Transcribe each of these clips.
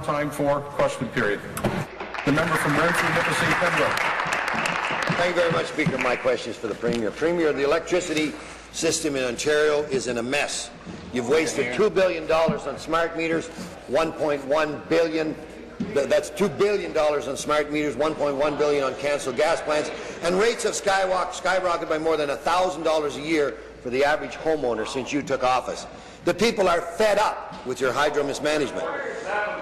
time for question period. The member from Renfrew, Nipissing, Pembroke. Thank you very much, Speaker. My question is for the Premier. Premier, the electricity system in Ontario is in a mess. You've wasted $2 billion on smart meters, $1.1 billion. That's $2 billion on smart meters, $1.1 billion on cancelled gas plants, and rates have skyrocketed by more than $1,000 a year for the average homeowner since you took office. The people are fed up with your hydro mismanagement.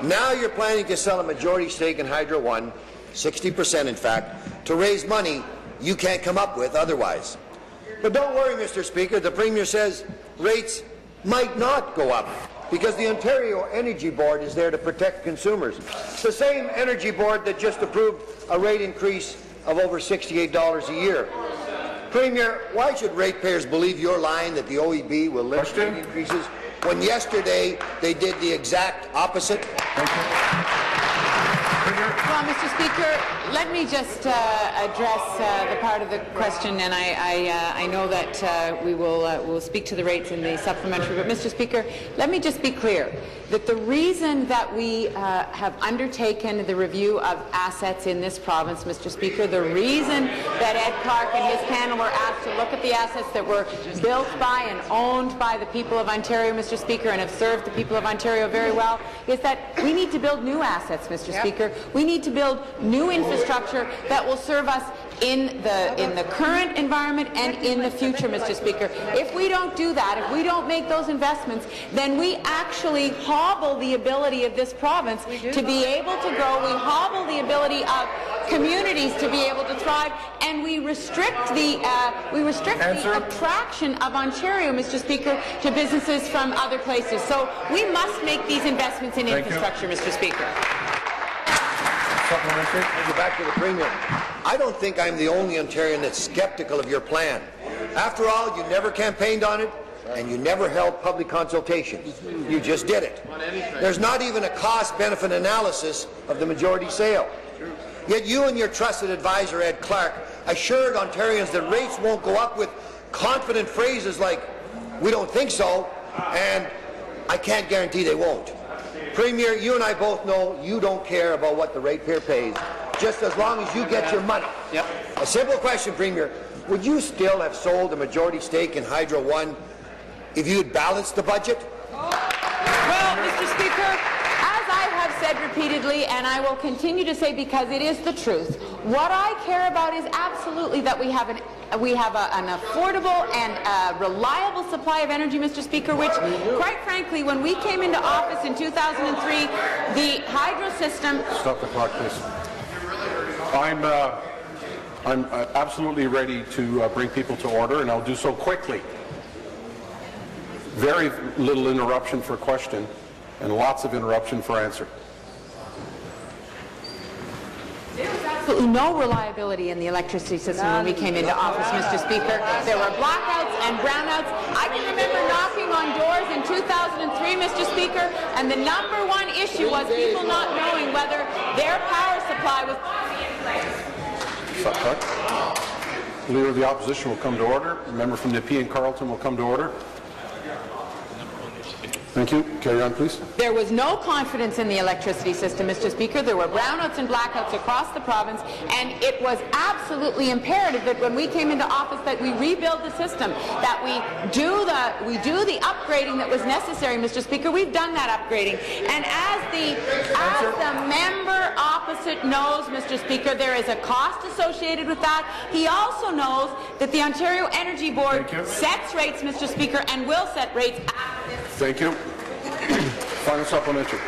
Now you're planning to sell a majority stake in Hydro One, 60% in fact, to raise money you can't come up with otherwise. But don't worry, Mr. Speaker, the Premier says rates might not go up because the Ontario Energy Board is there to protect consumers. The same Energy Board that just approved a rate increase of over $68 a year. Premier, why should ratepayers believe your line that the OEB will lift rate increases when yesterday they did the exact opposite? Well, Mr. Speaker, let me just address the part of the question, and I know that we will speak to the rates in the supplementary. But, Mr. Speaker, let me just be clear that the reason that we have undertaken the review of assets in this province, Mr. Speaker, the reason that Ed Clark and his panel were asked to look at the assets that were built by and owned by the people of Ontario, Mr. Speaker, and have served the people of Ontario very well, is that we need to build new assets, Mr. Speaker. We need to build new infrastructure that will serve us in the current environment and in the future, Mr. Speaker. If we don't do that, if we don't make those investments, then we actually hobble the ability of this province to be able to grow. We hobble the ability of communities to be able to thrive, and we restrict the attraction of Ontario, Mr. Speaker, to businesses from other places. So we must make these investments in infrastructure, Mr. Speaker. Go back to the Premier. I don't think I'm the only Ontarian that's skeptical of your plan. After all, you never campaigned on it, and you never held public consultations. You just did it. There's not even a cost-benefit analysis of the majority sale. Yet you and your trusted advisor, Ed Clark, assured Ontarians that rates won't go up with confident phrases like, "We don't think so," and "I can't guarantee they won't." Premier, you and I both know you don't care about what the ratepayer pays, just as long as you get your money. Yep. A simple question, Premier. Would you still have sold a majority stake in Hydro One if you had balanced the budget? Well, Mr. Speaker, as I have said repeatedly, and I will continue to say because it is the truth, what I care about is absolutely that we have an affordable and reliable supply of energy, Mr. Speaker, which, quite frankly, when we came into office in 2003, the hydro system... Stop the clock, please. I'm absolutely ready to bring people to order, and I'll do so quickly. Very little interruption for question, and lots of interruption for answer. There was absolutely no reliability in the electricity system when we came into office, Mr. Speaker. There were blackouts and brownouts. I can remember knocking on doors in 2003, Mr. Speaker, and the number one issue was people not knowing whether their power supply was in place. The Leader of the Opposition will come to order. The member from Nepean Carleton will come to order. Thank you. Carry on, please. There was no confidence in the electricity system, Mr. Speaker. There were brownouts and blackouts across the province, and it was absolutely imperative that when we came into office that we rebuild the system, that we do the upgrading that was necessary, Mr. Speaker. We've done that upgrading. And as the member opposite knows, Mr. Speaker, there is a cost associated with that. He also knows that the Ontario Energy Board sets rates, Mr. Speaker, and will set rates after this. Thank you. Final supplementary.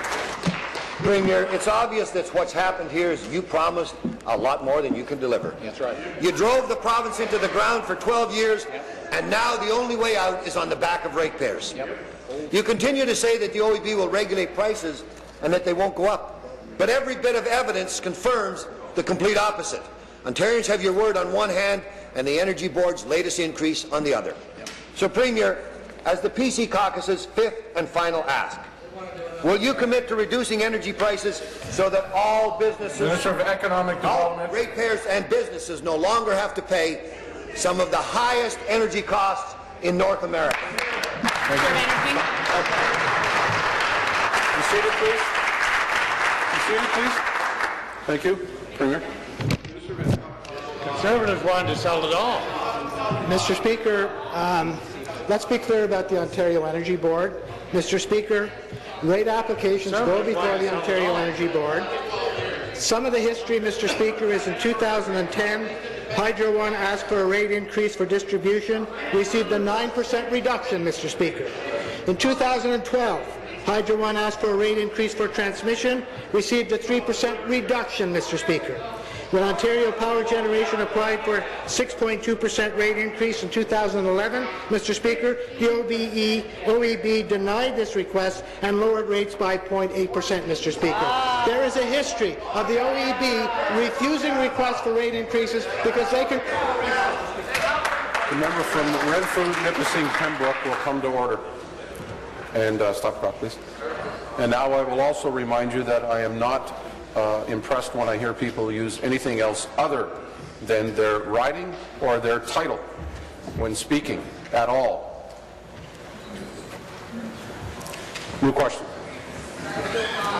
Premier, it's obvious that what's happened here is you promised a lot more than you can deliver. That's right. You drove the province into the ground for 12 years, and now the only way out is on the back of ratepayers. You continue to say that the OEB will regulate prices and that they won't go up. But every bit of evidence confirms the complete opposite. Ontarians have your word on one hand and the Energy Board's latest increase on the other. So, Premier, as the PC caucus's fifth and final ask, will you commit to reducing energy prices so that all businesses, Minister of Economic Development, ratepayers and businesses no longer have to pay some of the highest energy costs in North America? Thank you. Be seated, please. seated, please. Thank you. Premier. Conservatives wanted to sell it all. Mr. Speaker, let's be clear about the Ontario Energy Board. Mr. Speaker, rate applications go before the Ontario Energy Board. Some of the history, Mr. Speaker, is in 2010, Hydro One asked for a rate increase for distribution, received a 9% reduction, Mr. Speaker. In 2012, Hydro One asked for a rate increase for transmission, received a 3% reduction, Mr. Speaker. When Ontario Power Generation applied for 6.2% rate increase in 2011, Mr. Speaker, the OEB denied this request and lowered rates by 0.8%, Mr. Speaker. There is a history of the OEB refusing requests for rate increases because they can... The member from Renfrew, Nipissing, Pembroke will come to order. And stop clock, please. And now I will also remind you that I am not impressed when I hear people use anything else other than their riding or their title when speaking at all. New question.